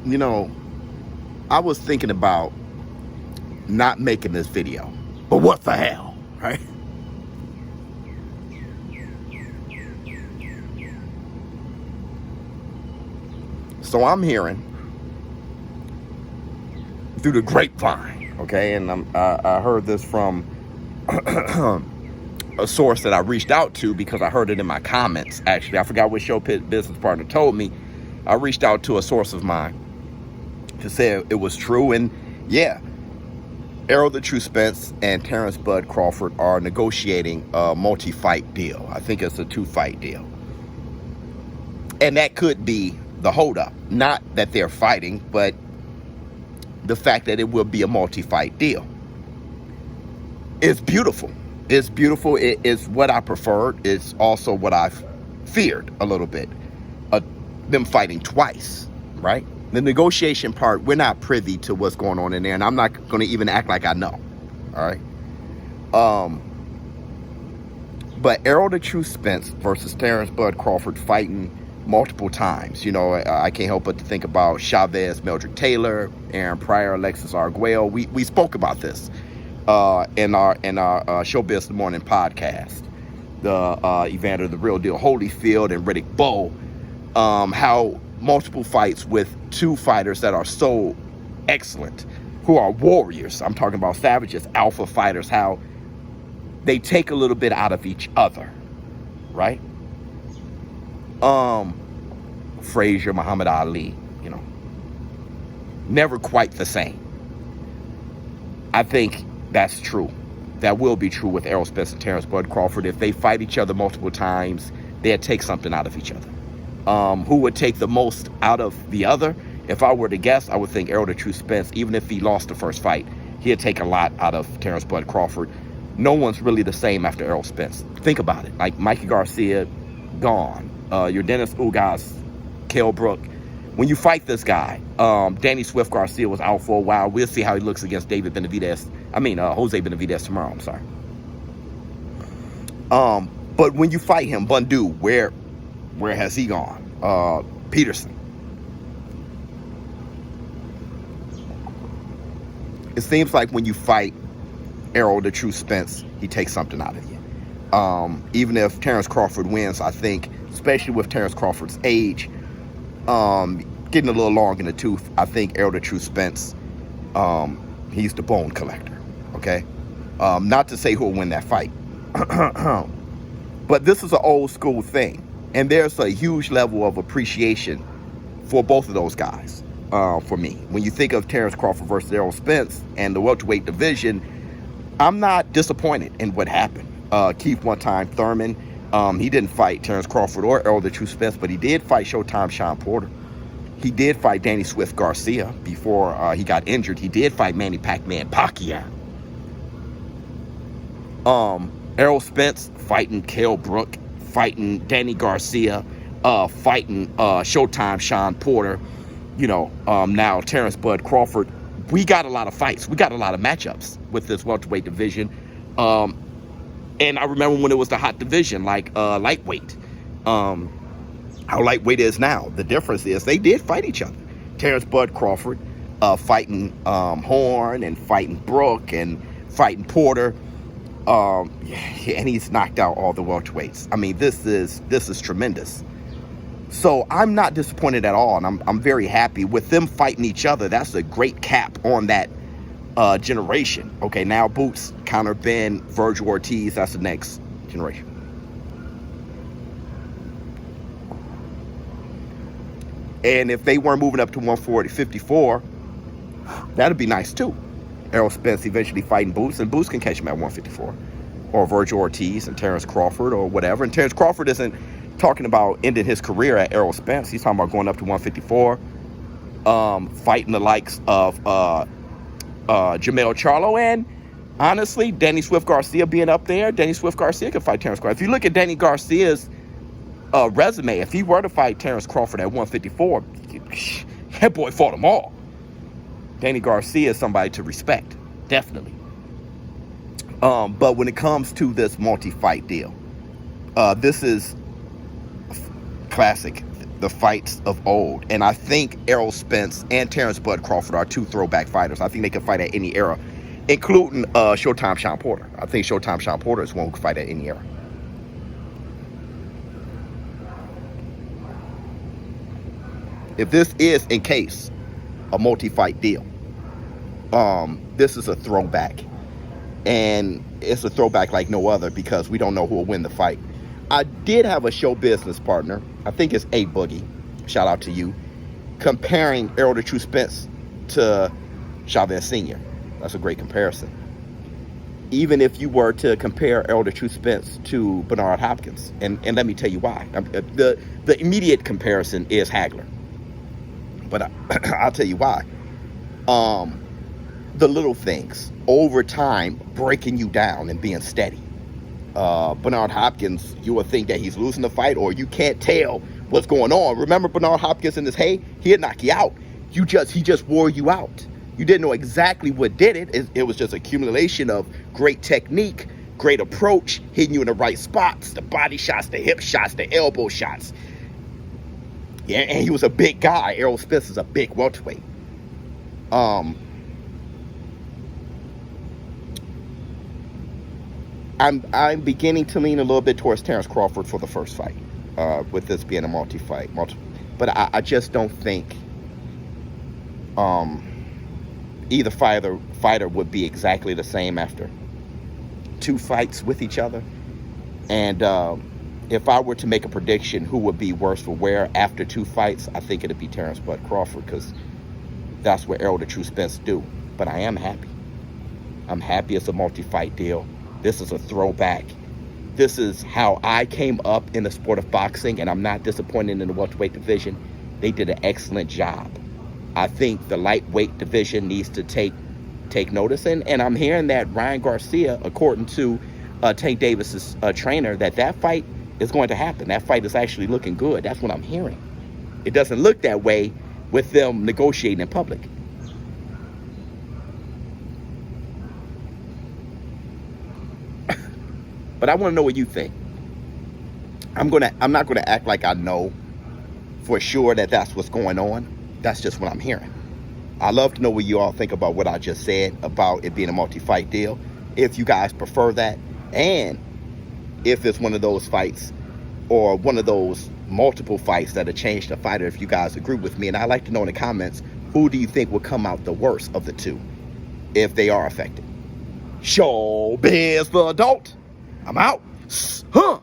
you know, I was thinking about not making this video, but what the hell, right? So I'm hearing through the grapevine, okay, and I heard this from a source that I reached out to because I heard it in my comments. Actually, I forgot what show business partner told me. I reached out to a source of mine to say it was true, and yeah, Errol the True Spence and Terrence Bud Crawford are negotiating a multi-fight deal. I think it's a 2-fight deal, and that could be the holdup. Not that they're fighting, but the fact that it will be a multi-fight deal. It's beautiful. It's beautiful. It is what I preferred. It's also what I've feared a little bit. Them fighting twice, right? The negotiation part, we're not privy to what's going on in there, and I'm not going to even act like I know. All right. But Errol the True Spence versus Terrence Bud Crawford fighting multiple times. You know, I can't help but to think about Chavez, Meldrick Taylor, Aaron Pryor, Alexis Arguello. We spoke about this in our Showbiz in the Morning podcast. The Evander the Real Deal Holyfield and Riddick Bowe. How multiple fights with two fighters that are so excellent, who are warriors. I'm talking about savages, alpha fighters, how they take a little bit out of each other, right? Frazier, Muhammad Ali, you know, never quite the same. I think that's true. That will be true with Errol Spence and Terrence Bud Crawford. If they fight each other multiple times, they'll take something out of each other. Who would take the most out of the other? If I were to guess, I would think Errol the True Spence. Even if he lost the first fight, he'd take a lot out of Terrence Bud Crawford. No one's really the same after Errol Spence. Think about it. Like Mikey Garcia, gone. Your Dennis Ugas, Kell Brook. When you fight this guy, Danny Swift Garcia was out for a while. We'll see how he looks against Jose Benavidez tomorrow. I'm sorry. But when you fight him, Bundu, where has he gone? Peterson. It seems like when you fight Errol the True Spence, he takes something out of you. Even if Terrence Crawford wins, I think, especially with Terrence Crawford's age, getting a little long in the tooth, I think Errol the True Spence, he's the bone collector, okay? Not to say who'll win that fight. But this is an old school thing. And there's a huge level of appreciation for both of those guys, for me. When you think of Terrence Crawford versus Errol Spence and the welterweight division, I'm not disappointed in what happened. Keith one-time Thurman, he didn't fight Terrence Crawford or Errol the True Spence, but he did fight Showtime Sean Porter. He did fight Danny Swift Garcia before he got injured. He did fight Manny Pacman Pacquiao. Errol Spence fighting Kell Brook, fighting Danny Garcia, fighting Showtime Sean Porter. You know, now Terrence Bud Crawford. We got a lot of fights. We got a lot of matchups with this welterweight division. And I remember when it was the hot division, like lightweight. How lightweight is now. The difference is they did fight each other. Terrence Bud Crawford fighting Horn and fighting Brook and fighting Porter. And he's knocked out all the welterweights. I mean, this is tremendous. So I'm not disappointed at all, and I'm very happy with them fighting each other. That's a great cap on that generation. Okay, now Boots, Conor Ben, Virgil Ortiz. That's the next generation. And if they weren't moving up to 154, that'd be nice too. Errol Spence eventually fighting Boots, and Boots can catch him at 154. Or Virgil Ortiz and Terrence Crawford or whatever. And Terrence Crawford isn't talking about ending his career at Errol Spence. He's talking about going up to 154, fighting the likes of Jamel Charlo. And honestly, Danny Swift Garcia being up there, Danny Swift Garcia could fight Terrence Crawford. If you look at Danny Garcia's resume, if he were to fight Terrence Crawford at 154, that boy fought them all. Danny Garcia is somebody to respect, definitely. But when it comes to this multi-fight deal, this is classic the fights of old. And I think Errol Spence and Terrence Bud Crawford are two throwback fighters. I think they can fight at any era, including Showtime Sean Porter. I think Showtime Sean Porter is one who can fight at any era. If this is, in case, a multi-fight deal, this is a throwback. And it's a throwback like no other because we don't know who will win the fight. I did have a show business partner, I think it's A Boogie, shout out to you, comparing Errol the True Spence to Chavez Sr. That's a great comparison. Even if you were to compare Errol the True Spence to Bernard Hopkins, and let me tell you why. The immediate comparison is Hagler, but I'll tell you why. The little things over time breaking you down and being steady. Bernard Hopkins, you would think that he's losing the fight, or you can't tell what's going on. Remember Bernard Hopkins in his hey, he'd knock you out. He just wore you out. You didn't know exactly what did it. It was just accumulation of great technique, great approach, hitting you in the right spots, the body shots, the hip shots, the elbow shots. Yeah, and he was a big guy. Errol Spence is a big welterweight. I'm beginning to lean a little bit towards Terrence Crawford for the first fight, with this being a multi-fight. But I just don't think either fighter would be exactly the same after two fights with each other. And if I were to make a prediction who would be worse for wear after two fights, I think it'd be Terrence Bud Crawford, because that's what Errol the True Spence do. But I am happy. I'm happy it's a multi-fight deal. This is a throwback. This is how I came up in the sport of boxing, and I'm not disappointed in the welterweight division. They did an excellent job. I think the lightweight division needs to take notice, and I'm hearing that Ryan Garcia, according to Tank Davis's trainer, that fight is going to happen. That fight is actually looking good. That's what I'm hearing. It doesn't look that way with them negotiating in public. But I want to know what you think. I'm not gonna act like I know for sure that that's what's going on. That's just what I'm hearing. I'd love to know what you all think about what I just said about it being a multi-fight deal. If you guys prefer that, and if it's one of those fights or one of those multiple fights that have changed the fighter, if you guys agree with me. And I'd like to know in the comments, who do you think will come out the worst of the two if they are affected? Showbiz the adult. I'm out. Huh.